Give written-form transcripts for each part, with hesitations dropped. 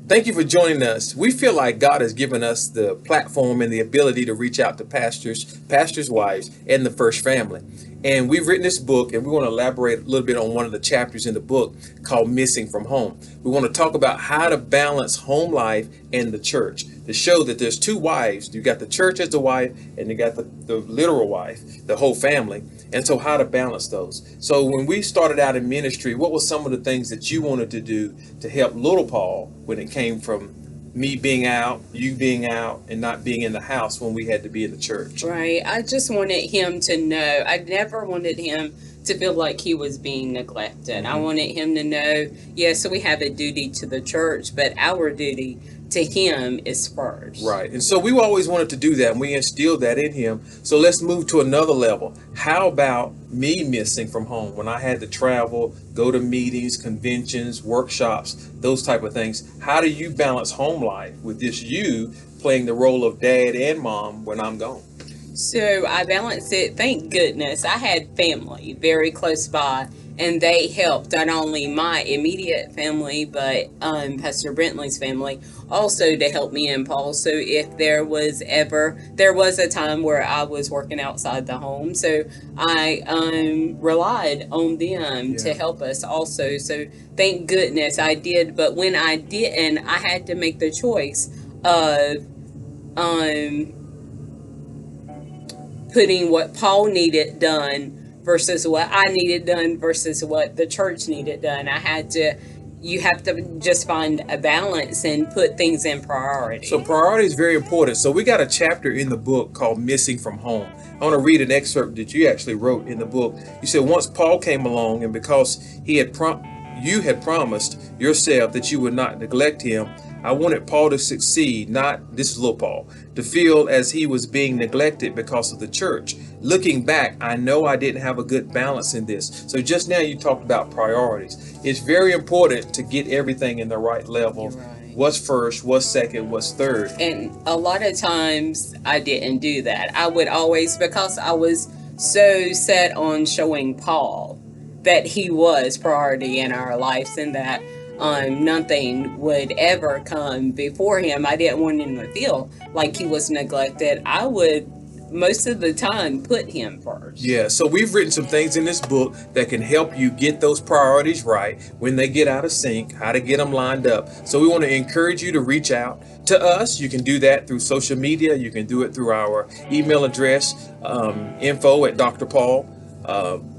Thank you for joining us. We feel like God has given us the platform and the ability to reach out to pastors' wives, and the first family. And we've written this book, and we want to elaborate a little bit on one of the chapters in the book called Missing from Home. We want to talk about how to balance home life and the church, to show that there's two wives. You got the church as the wife, and you got the literal wife, the whole family. And so how to balance those. So when we started out in ministry, what were some of the things that you wanted to do to help little Paul when it came from me being out, you being out, and not being in the house when we had to be in the church? Right. I just wanted him to know. I never wanted him to feel like he was being neglected. I wanted him to know, yes, we have a duty to the church, but our duty to him is first. Right. And so we always wanted to do that, and we instilled that in him. So let's move to another level. How about me missing from home when I had to travel, go to meetings, conventions, workshops, those type of things? How do you balance home life with this you playing the role of dad and mom when I'm gone? So I balanced it. Thank goodness I had family very close by, and they helped not only my immediate family, but Pastor Brintley's family also to help me and Paul. So if there was a time where I was working outside the home, so I relied on them to help us also. So thank goodness I did. But when I didn't, I had to make the choice of putting what Paul needed done versus what I needed done versus what the church needed done. You have to just find a balance and put things in priority. So priority is very important. So we got a chapter in the book called Missing from Home. I want to read an excerpt that you actually wrote in the book. You said, once Paul came along, and because you had promised yourself that you would not neglect him, I wanted Paul to succeed, this is little Paul, to feel as he was being neglected because of the church. Looking back, I know I didn't have a good balance in this. So just now you talked about priorities. It's very important to get everything in the right level. Right. What's first, what's second, what's third. And a lot of times I didn't do that. I would always, because I was so set on showing Paul that he was priority in our lives and that nothing would ever come before him. I didn't want him to feel like he was neglected. I would most of the time put him first. Yeah, so we've written some things in this book that can help you get those priorities right when they get out of sync, how to get them lined up. So we want to encourage you to reach out to us. You can do that through social media. You can do it through our email address, info at Dr. Paul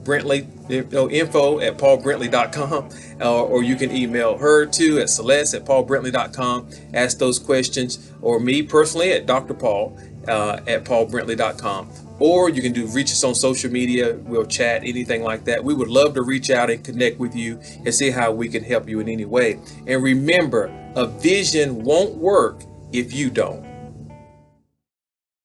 Brintley, info at paulbrintley.com, or you can email her too at Celeste at paulbrintley.com. Ask those questions, or me personally at Dr. Paul at paulbrintley.com. Or you can reach us on social media. We'll chat, anything like that. We would love to reach out and connect with you and see how we can help you in any way. And remember, a vision won't work if you don't.